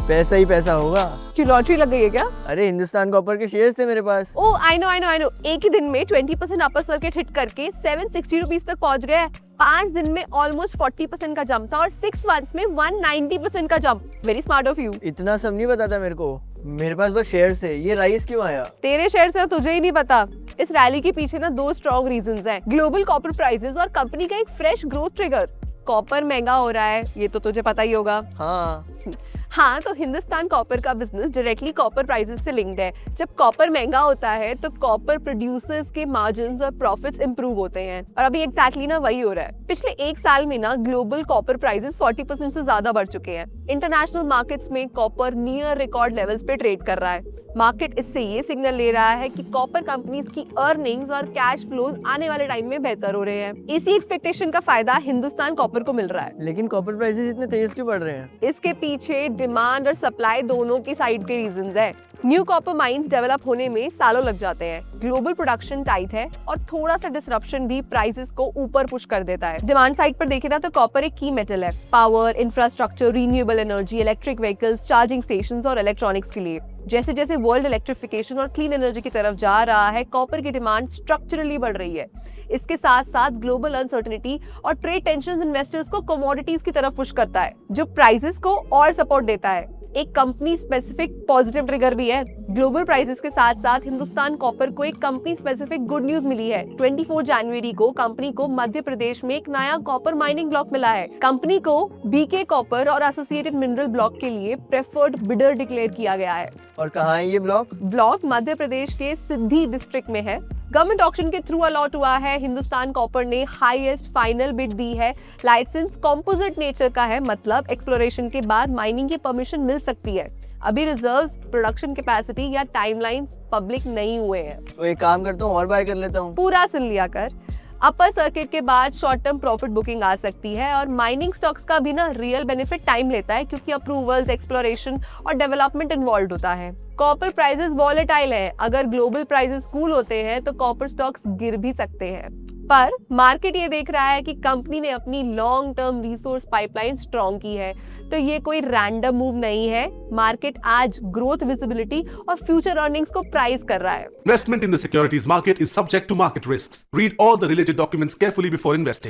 पैसा ही पैसा होगा। क्यों लॉटरी लग गई है क्या? अरे हिंदुस्तान कॉपर के शेयर्स थे मेरे पास। ओ आई नो। एक ही दिन में 20% अपर सर्किट हिट करके 760 रुपीज तक पहुंच गए। 5 दिन में ऑलमोस्ट 40% का जंप था और 6 मंथ्स में 190% का jump. Very smart of you. इतना सब नहीं बताता मेरे को, मेरे पास बस शेयर्स है। ये राइज क्यों आया? तेरे शेयर से तुझे ही नहीं पता। इस रैली के पीछे ना 2 स्ट्रॉन्ग रीजंस हैं, ग्लोबल कॉपर प्राइसेस और कंपनी का एक फ्रेश ग्रोथ ट्रिगर। कॉपर महंगा हो रहा है, ये तो तुझे पता ही होगा। हाँ, तो हिंदुस्तान कॉपर का बिजनेस डायरेक्टली कॉपर प्राइसेस से लिंक्ड है। जब कॉपर महंगा होता है तो कॉपर प्रोड्यूसर्स के मार्जिन्स और प्रॉफिट्स इंप्रूव होते हैं और अभी एग्जैक्टली ना वही हो रहा है। पिछले 1 साल में ना ग्लोबल कॉपर प्राइसेस 40% से ज्यादा बढ़ चुके हैं। इंटरनेशनल मार्केट्स में कॉपर नियर रिकॉर्ड लेवल्स पे ट्रेड कर रहा है। मार्केट इससे ये सिग्नल ले रहा है कि कॉपर कंपनीज की अर्निंग्स और कैश फ्लोज आने वाले टाइम में बेहतर हो रहे हैं। इसी एक्सपेक्टेशन का फायदा हिंदुस्तान कॉपर को मिल रहा है। लेकिन कॉपर प्राइसेस इतने तेज क्यों बढ़ रहे हैं? इसके पीछे डिमांड और सप्लाई दोनों की साइड के रीजंस हैं। न्यू कॉपर माइंस डेवलप होने में सालों लग जाते हैं। ग्लोबल प्रोडक्शन टाइट है और थोड़ा सा डिसरप्शन भी प्राइसेस को ऊपर पुश कर देता है। डिमांड साइड पर देखें ना तो कॉपर एक की मेटल है power, infrastructure, renewable energy, electric vehicles, charging stations और इलेक्ट्रॉनिक्स के लिए। जैसे जैसे वर्ल्ड इलेक्ट्रिफिकेशन और क्लीन एनर्जी की तरफ जा रहा है, कॉपर की डिमांड स्ट्रक्चरली बढ़ रही है। इसके साथ साथ ग्लोबल अनसर्टेनिटी और ट्रेड टेंशंस इन्वेस्टर्स को कमोडिटीज की तरफ पुश करता है, जो प्राइसेस को और सपोर्ट देता है। एक कंपनी स्पेसिफिक पॉजिटिव ट्रिगर भी है। ग्लोबल प्राइसेस के साथ साथ हिंदुस्तान कॉपर को एक कंपनी स्पेसिफिक गुड न्यूज मिली है। 24 जनवरी को कंपनी को मध्य प्रदेश में एक नया कॉपर माइनिंग ब्लॉक मिला है। कंपनी को बीके कॉपर और एसोसिएटेड मिनरल ब्लॉक के लिए प्रेफर्ड बिडर डिक्लेयर किया गया है। और कहाँ है ये ब्लॉक? ब्लॉक मध्य प्रदेश के सिद्धि डिस्ट्रिक्ट में है। गवर्नमेंट ऑक्शन के थ्रू अलॉट हुआ है। हिंदुस्तान कॉपर ने हाईएस्ट फाइनल बिड दी है। लाइसेंस कॉम्पोजिट नेचर का है, मतलब एक्सप्लोरेशन के बाद माइनिंग की परमिशन मिल सकती है। अभी रिजर्व्स, प्रोडक्शन कैपेसिटी या टाइमलाइंस पब्लिक नहीं हुए हैं। तो एक काम करता हूँ और बाय कर लेता हूँ। पूरा सुन लिया कर। अपर सर्किट के बाद शॉर्ट टर्म प्रॉफिट बुकिंग आ सकती है और माइनिंग स्टॉक्स का भी ना रियल बेनिफिट टाइम लेता है, क्योंकि अप्रूवल्स, एक्सप्लोरेशन और डेवलपमेंट इन्वॉल्व होता है। कॉपर प्राइसेस वॉलेटाइल है। अगर ग्लोबल प्राइसेस कूल होते हैं तो कॉपर स्टॉक्स गिर भी सकते हैं, पर मार्केट ये देख रहा है कि कंपनी ने अपनी long term resource pipeline strong की है, तो ये कोई रैंडम मूव नहीं है। मार्केट आज ग्रोथ, विजिबिलिटी और फ्यूचर अर्निंग्स को प्राइस कर रहा है। Investment in the securities market is subject to market risks. Read all the related documents carefully before investing.